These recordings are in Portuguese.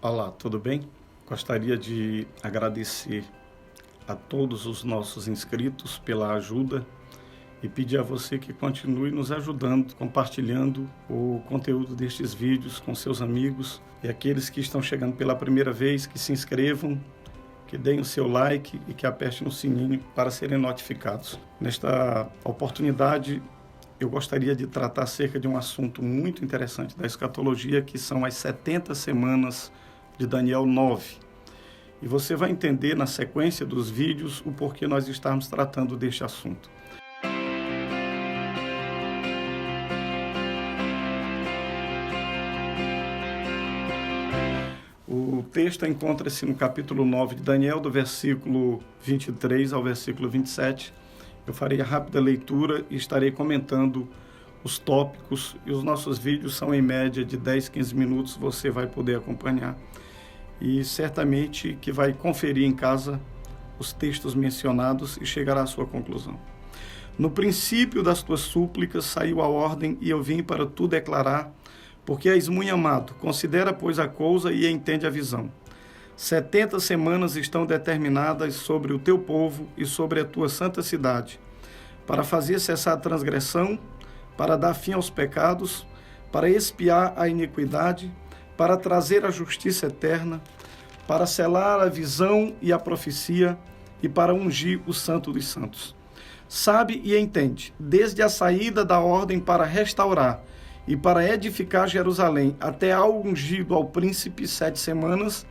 Olá, tudo bem? Gostaria de agradecer a todos os nossos inscritos pela ajuda e pedir a você que continue nos ajudando, compartilhando o conteúdo destes vídeos com seus amigos e aqueles que estão chegando pela primeira vez, que se inscrevam, que deem o seu like e que apertem no sininho para serem notificados. Nesta oportunidade, eu gostaria de tratar acerca de um assunto muito interessante da escatologia, que são as 70 semanas de Daniel 9. E você vai entender na sequência dos vídeos o porquê nós estamos tratando deste assunto. O texto encontra-se no capítulo 9 de Daniel, do versículo 23 ao versículo 27. Eu farei a rápida leitura e estarei comentando os tópicos, e os nossos vídeos são em média de 10, 15 minutos, você vai poder acompanhar. E certamente que vai conferir em casa os textos mencionados e chegará à sua conclusão. No princípio das tuas súplicas saiu a ordem, e eu vim para tu declarar, porque és muito amado. Considera, pois, a coisa e entende a visão. 70 semanas estão determinadas sobre o teu povo e sobre a tua santa cidade, para fazer cessar a transgressão, para dar fim aos pecados, para expiar a iniquidade, para trazer a justiça eterna, para selar a visão e a profecia, e para ungir o santo dos santos. Sabe e entende, desde a saída da ordem para restaurar e para edificar Jerusalém, até ao ungido ao príncipe 7 semanas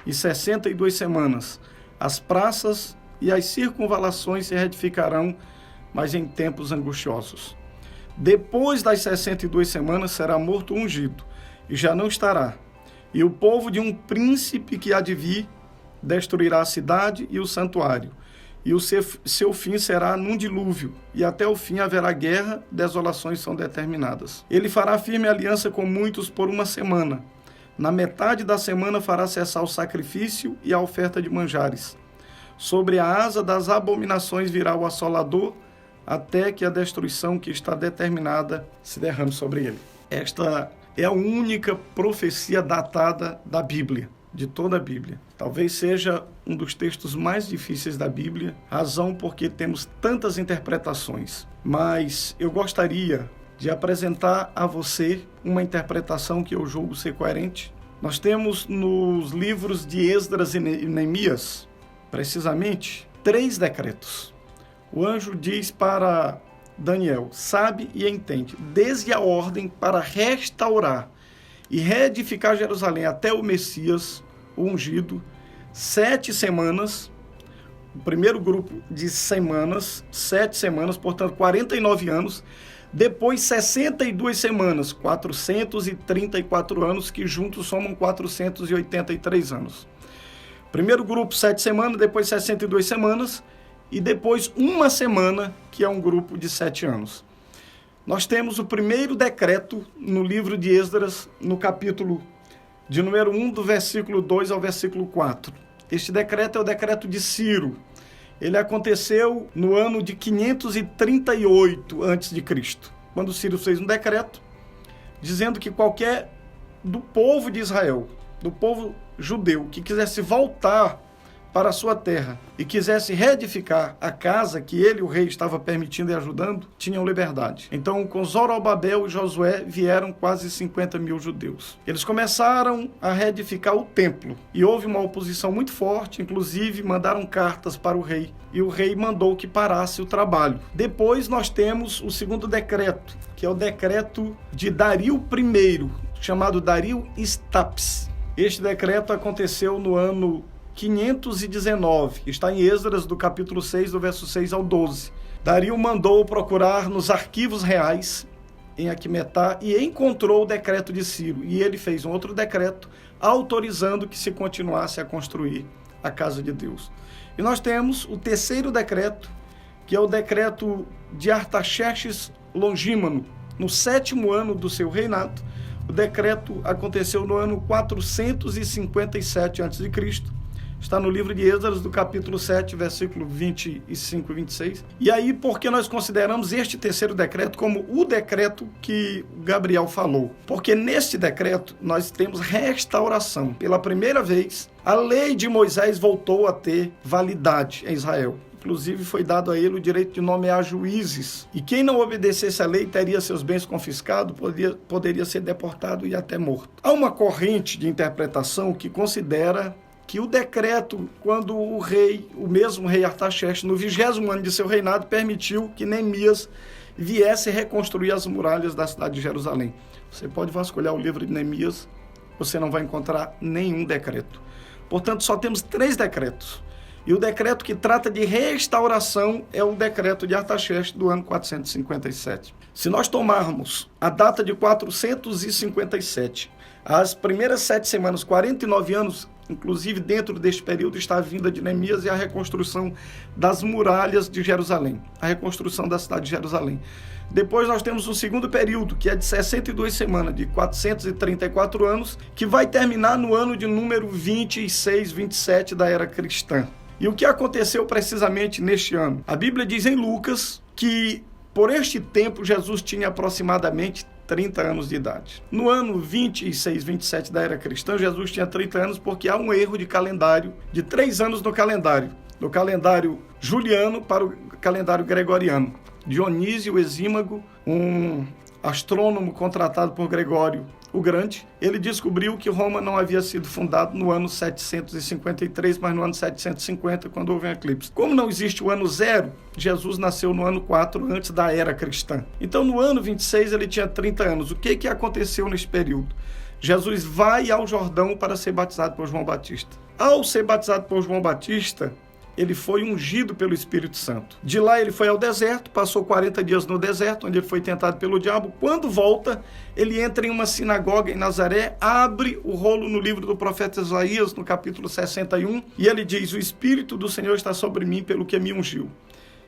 e 62 semanas. As praças e as circunvalações se reedificarão, mas em tempos angustiosos. Depois das 62 semanas será morto o ungido, e já não estará. E o povo de um príncipe que há de vir destruirá a cidade e o santuário. E o seu fim será num dilúvio, e até o fim haverá guerra, desolações são determinadas. Ele fará firme aliança com muitos por uma semana. Na metade da semana fará cessar o sacrifício e a oferta de manjares. Sobre a asa das abominações virá o assolador, até que a destruição que está determinada se derrame sobre ele. Esta é a única profecia datada da Bíblia, de toda a Bíblia. Talvez seja um dos textos mais difíceis da Bíblia, razão porque temos tantas interpretações. Mas eu gostaria de apresentar a você uma interpretação que eu julgo ser coerente. Nós temos nos livros de Esdras e Neemias, precisamente, 3 decretos. O anjo diz para Daniel: sabe e entende, desde a ordem para restaurar e reedificar Jerusalém até o Messias, o ungido, 7 semanas, o primeiro grupo de semanas, 7 semanas, portanto 49 anos, depois 62 semanas, 434 anos, que juntos somam 483 anos. Primeiro grupo, 7 semanas, depois 62 semanas, e depois uma semana, que é um grupo de 7 anos. Nós temos o primeiro decreto no livro de Esdras, no capítulo de número 1, do versículo 2 ao versículo 4. Este decreto é o decreto de Ciro. Ele aconteceu no ano de 538 a.C., quando Ciro fez um decreto dizendo que qualquer do povo de Israel, do povo judeu, que quisesse voltar para a sua terra e quisesse reedificar a casa que ele, o rei, estava permitindo e ajudando, tinham liberdade. Então, com Zorobabel e Josué, vieram quase 50 mil judeus. Eles começaram a reedificar o templo e houve uma oposição muito forte, inclusive mandaram cartas para o rei, e o rei mandou que parasse o trabalho. Depois nós temos o segundo decreto, que é o decreto de Dario I, chamado Dario Staps. Este decreto aconteceu no ano 519, está em Esdras, do capítulo 6, do verso 6 ao 12. Dario mandou procurar nos arquivos reais em Aquemetá e encontrou o decreto de Ciro. E ele fez um outro decreto autorizando que se continuasse a construir a casa de Deus. E nós temos o terceiro decreto, que é o decreto de Artaxerxes Longímano, no 7º ano do seu reinado. O decreto aconteceu no ano 457 a.C., Está no livro de Êxodo, do capítulo 7, versículo 25 e 26. E aí, por que nós consideramos este terceiro decreto como o decreto que Gabriel falou? Porque neste decreto nós temos restauração. Pela primeira vez, a lei de Moisés voltou a ter validade em Israel. Inclusive, foi dado a ele o direito de nomear juízes. E quem não obedecesse à lei teria seus bens confiscados, poderia ser deportado e até morto. Há uma corrente de interpretação que considera que o decreto, quando o mesmo rei Artaxerxes, no 20º ano de seu reinado, permitiu que Neemias viesse reconstruir as muralhas da cidade de Jerusalém. Você pode vasculhar o livro de Neemias, você não vai encontrar nenhum decreto. Portanto, só temos 3 decretos. E o decreto que trata de restauração é o decreto de Artaxerxes do ano 457. Se nós tomarmos a data de 457, as primeiras 7 semanas, 49 anos, inclusive dentro deste período está a vinda de Neemias e a reconstrução das muralhas de Jerusalém, a reconstrução da cidade de Jerusalém. Depois nós temos o segundo período, que é de 62 semanas, de 434 anos, que vai terminar no ano de número 26, 27 da era cristã. E o que aconteceu precisamente neste ano? A Bíblia diz em Lucas que por este tempo Jesus tinha aproximadamente 30 anos de idade. No ano 26, 27 da era cristã, Jesus tinha 30 anos porque há um erro de calendário, de 3 anos no calendário. Do calendário juliano para o calendário gregoriano. Dionísio Exímago, um astrônomo contratado por Gregório o Grande, ele descobriu que Roma não havia sido fundada no ano 753, mas no ano 750, quando houve um eclipse. Como não existe o ano 0, Jesus nasceu no ano 4, antes da era cristã. Então, no ano 26, ele tinha 30 anos. O que aconteceu nesse período? Jesus vai ao Jordão para ser batizado por João Batista. Ao ser batizado por João Batista, ele foi ungido pelo Espírito Santo. De lá ele foi ao deserto, passou 40 dias no deserto, onde ele foi tentado pelo diabo. Quando volta, ele entra em uma sinagoga em Nazaré, abre o rolo no livro do profeta Isaías, no capítulo 61, e ele diz: o Espírito do Senhor está sobre mim, pelo que me ungiu.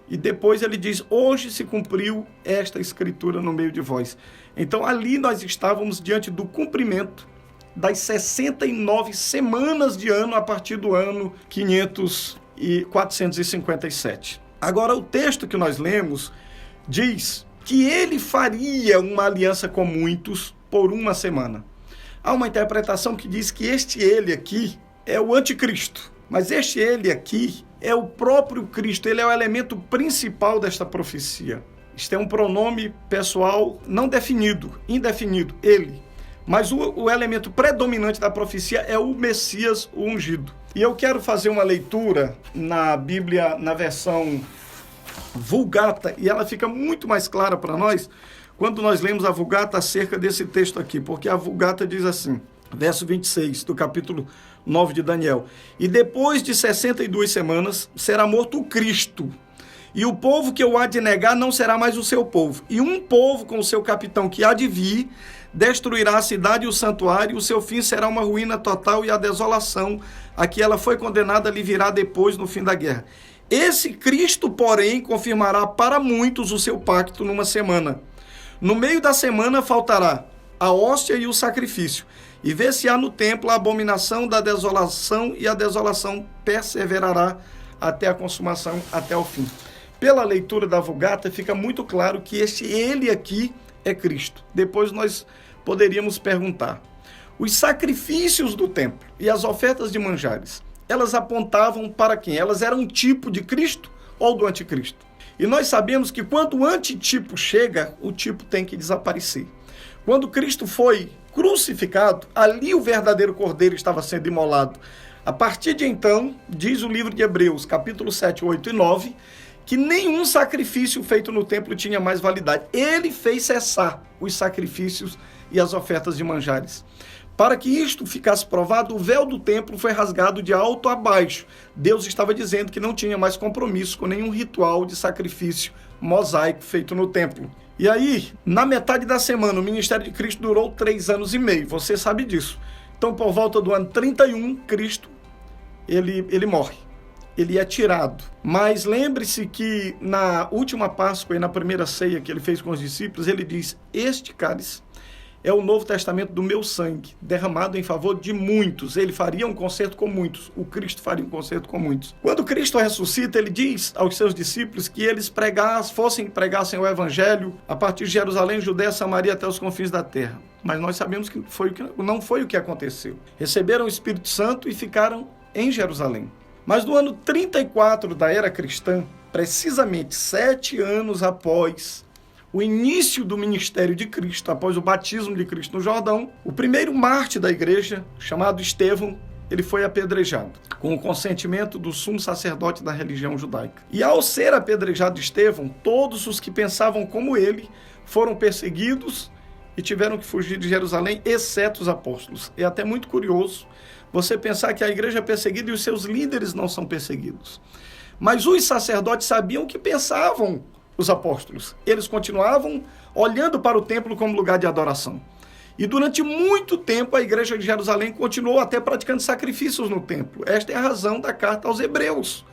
E depois ele diz: hoje se cumpriu esta escritura no meio de vós. Então ali nós estávamos diante do cumprimento das 69 semanas de ano a partir do ano 457. Agora, o texto que nós lemos diz que ele faria uma aliança com muitos por uma semana. Há uma interpretação que diz que este ele aqui é o anticristo, mas este ele aqui é o próprio Cristo, ele é o elemento principal desta profecia. Isto é um pronome pessoal não definido, indefinido, ele. Mas o elemento predominante da profecia é o Messias, o ungido. E eu quero fazer uma leitura na Bíblia, na versão Vulgata, e ela fica muito mais clara para nós quando nós lemos a Vulgata acerca desse texto aqui, porque a Vulgata diz assim, verso 26 do capítulo 9 de Daniel: e depois de 62 semanas será morto o Cristo, e o povo que o há de negar não será mais o seu povo, e um povo com o seu capitão que há de vir destruirá a cidade e o santuário, e o seu fim será uma ruína total, e a desolação a que ela foi condenada lhe virá depois, no fim da guerra. Esse Cristo, porém, confirmará para muitos o seu pacto numa semana. No meio da semana faltará a hóstia e o sacrifício, e ver-se-á no templo a abominação da desolação, e a desolação perseverará até a consumação, até o fim. Pela leitura da Vulgata, fica muito claro que ele aqui é Cristo. Depois nós poderíamos perguntar: os sacrifícios do templo e as ofertas de manjares, elas apontavam para quem? Elas eram um tipo de Cristo ou do anticristo? E nós sabemos que quando o antitipo chega, o tipo tem que desaparecer. Quando Cristo foi crucificado, ali o verdadeiro cordeiro estava sendo imolado. A partir de então, diz o livro de Hebreus, capítulo 7, 8 e 9, que nenhum sacrifício feito no templo tinha mais validade. Ele fez cessar os sacrifícios e as ofertas de manjares. Para que isto ficasse provado, o véu do templo foi rasgado de alto a baixo. Deus estava dizendo que não tinha mais compromisso com nenhum ritual de sacrifício mosaico feito no templo. E aí, na metade da semana, o ministério de Cristo durou 3 anos e meio. Você sabe disso. Então, por volta do ano 31, Cristo, ele morre. Ele é tirado. Mas lembre-se que na última Páscoa e na primeira ceia que ele fez com os discípulos, ele diz: este cálice é o Novo Testamento do meu sangue, derramado em favor de muitos. Ele faria um concerto com muitos. O Cristo faria um concerto com muitos. Quando Cristo ressuscita, ele diz aos seus discípulos que eles pregassem o Evangelho a partir de Jerusalém, Judéia, Samaria, até os confins da terra. Mas nós sabemos que não foi o que aconteceu. Receberam o Espírito Santo e ficaram em Jerusalém. Mas no ano 34 da era cristã, precisamente 7 anos após o início do ministério de Cristo, após o batismo de Cristo no Jordão, o primeiro mártir da igreja, chamado Estevão, ele foi apedrejado, com o consentimento do sumo sacerdote da religião judaica. E ao ser apedrejado Estevão, todos os que pensavam como ele foram perseguidos e tiveram que fugir de Jerusalém, exceto os apóstolos. É até muito curioso você pensar que a igreja é perseguida e os seus líderes não são perseguidos. Mas os sacerdotes sabiam o que pensavam os apóstolos. Eles continuavam olhando para o templo como lugar de adoração. E durante muito tempo a igreja de Jerusalém continuou até praticando sacrifícios no templo. Esta é a razão da carta aos Hebreus,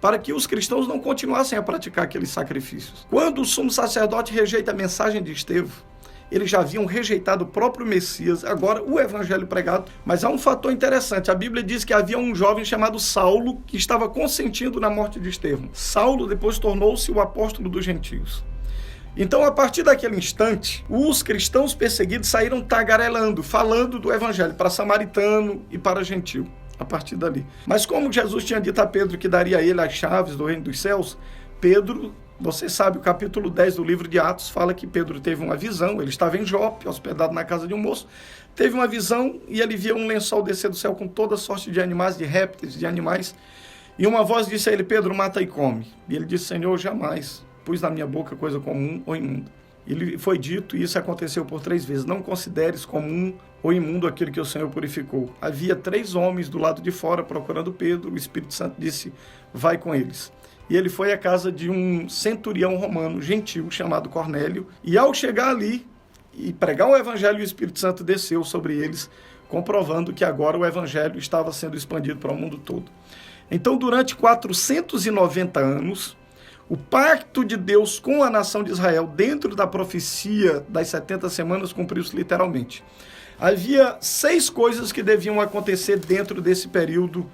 para que os cristãos não continuassem a praticar aqueles sacrifícios. Quando o sumo sacerdote rejeita a mensagem de Estevão, eles já haviam rejeitado o próprio Messias, agora o evangelho pregado. Mas há um fator interessante, a Bíblia diz que havia um jovem chamado Saulo que estava consentindo na morte de Estevão. Saulo depois tornou-se o apóstolo dos gentios. Então, a partir daquele instante, os cristãos perseguidos saíram tagarelando, falando do evangelho para samaritano e para gentio, a partir dali. Mas como Jesus tinha dito a Pedro que daria a ele as chaves do reino dos céus, Pedro... Você sabe, o capítulo 10 do livro de Atos fala que Pedro teve uma visão, ele estava em Jope, hospedado na casa de um moço, teve uma visão e ele via um lençol descer do céu com toda sorte de animais, de répteis, de animais, e uma voz disse a ele, Pedro, mata e come. E ele disse, Senhor, jamais pus na minha boca coisa comum ou imunda. E foi dito, e isso aconteceu por 3 vezes, não consideres comum ou imundo aquilo que o Senhor purificou. Havia 3 homens do lado de fora procurando Pedro, o Espírito Santo disse, vai com eles. E ele foi à casa de um centurião romano, gentil, chamado Cornélio. E ao chegar ali e pregar o evangelho, o Espírito Santo desceu sobre eles, comprovando que agora o evangelho estava sendo expandido para o mundo todo. Então, durante 490 anos, o pacto de Deus com a nação de Israel, dentro da profecia das 70 semanas, cumpriu-se literalmente. Havia 6 coisas que deviam acontecer dentro desse período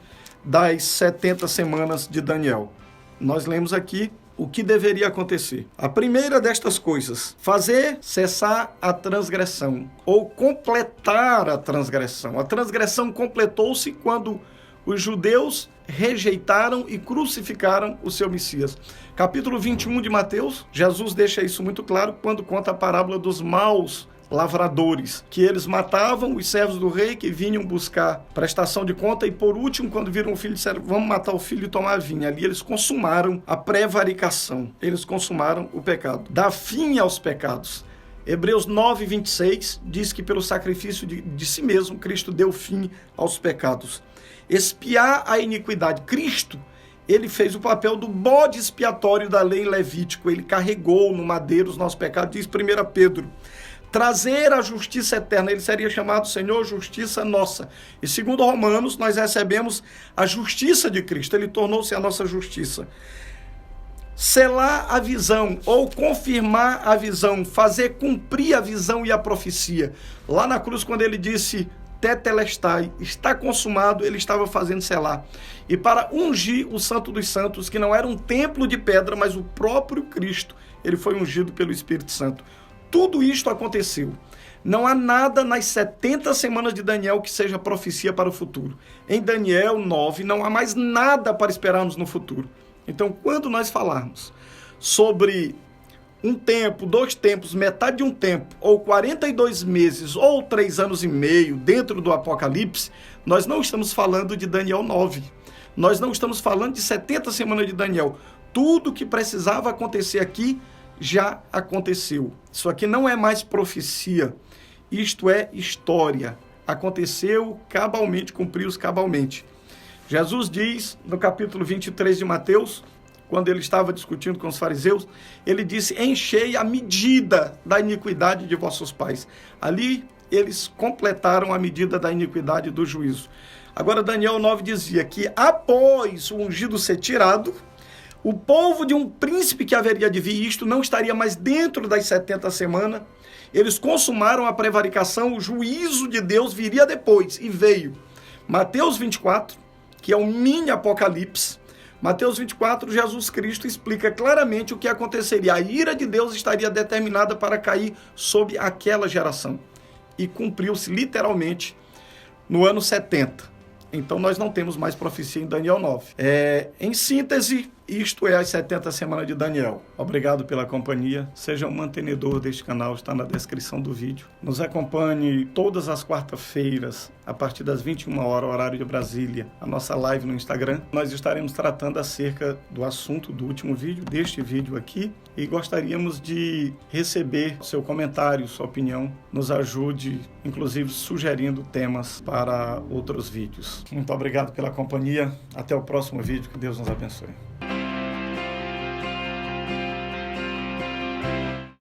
das 70 semanas de Daniel. Nós lemos aqui o que deveria acontecer. A primeira destas coisas, fazer cessar a transgressão, ou completar a transgressão. A transgressão completou-se quando os judeus rejeitaram e crucificaram o seu Messias. Capítulo 21 de Mateus, Jesus deixa isso muito claro quando conta a parábola dos maus lavradores, que eles matavam os servos do rei que vinham buscar prestação de conta e por último, quando viram o filho, disseram, vamos matar o filho e tomar a vinha. Ali eles consumaram a prevaricação, eles consumaram o pecado. Dá fim aos pecados. Hebreus 9, 26 diz que pelo sacrifício de si mesmo, Cristo deu fim aos pecados. Expiar a iniquidade. Cristo, ele fez o papel do bode expiatório da lei Levítico, ele carregou no madeiro os nossos pecados, diz 1 Pedro. Trazer a justiça eterna, ele seria chamado Senhor, justiça nossa. E segundo Romanos, nós recebemos a justiça de Cristo, ele tornou-se a nossa justiça. Selar a visão, ou confirmar a visão, fazer cumprir a visão e a profecia. Lá na cruz, quando ele disse, tetelestai, está consumado, ele estava fazendo selar. E para ungir o Santo dos Santos, que não era um templo de pedra, mas o próprio Cristo, ele foi ungido pelo Espírito Santo. Tudo isto aconteceu. Não há nada nas 70 semanas de Daniel que seja profecia para o futuro. Em Daniel 9 não há mais nada para esperarmos no futuro. Então, quando nós falarmos sobre um tempo, 2 tempos, metade de um tempo, ou 42 meses, ou 3 anos e meio dentro do Apocalipse, nós não estamos falando de Daniel 9. Nós não estamos falando de 70 semanas de Daniel. Tudo que precisava acontecer aqui já aconteceu. Isso aqui não é mais profecia, isto é história. Aconteceu cabalmente, cumpriu-se cabalmente. Jesus diz, no capítulo 23 de Mateus, quando ele estava discutindo com os fariseus, ele disse, enchei a medida da iniquidade de vossos pais. Ali, eles completaram a medida da iniquidade do juízo. Agora, Daniel 9 dizia que após o ungido ser tirado, o povo de um príncipe que haveria de vir, isto não estaria mais dentro das 70 semanas, Eles consumaram a prevaricação, o juízo de Deus viria depois, e veio. Mateus 24, que é um mini apocalipse. Mateus 24, Jesus Cristo explica claramente o que aconteceria. A ira de Deus estaria determinada para cair sobre aquela geração. E cumpriu-se literalmente no ano 70. Então nós não temos mais profecia em Daniel 9. Em síntese, isto é as 70 semanas de Daniel. Obrigado pela companhia. Seja um mantenedor deste canal, está na descrição do vídeo. Nos acompanhe todas as quarta-feiras, a partir das 21 horas, horário de Brasília, a nossa live no Instagram. Nós estaremos tratando acerca do assunto do último vídeo, deste vídeo aqui, e gostaríamos de receber seu comentário, sua opinião. Nos ajude, inclusive, sugerindo temas para outros vídeos. Muito obrigado pela companhia. Até o próximo vídeo. Que Deus nos abençoe.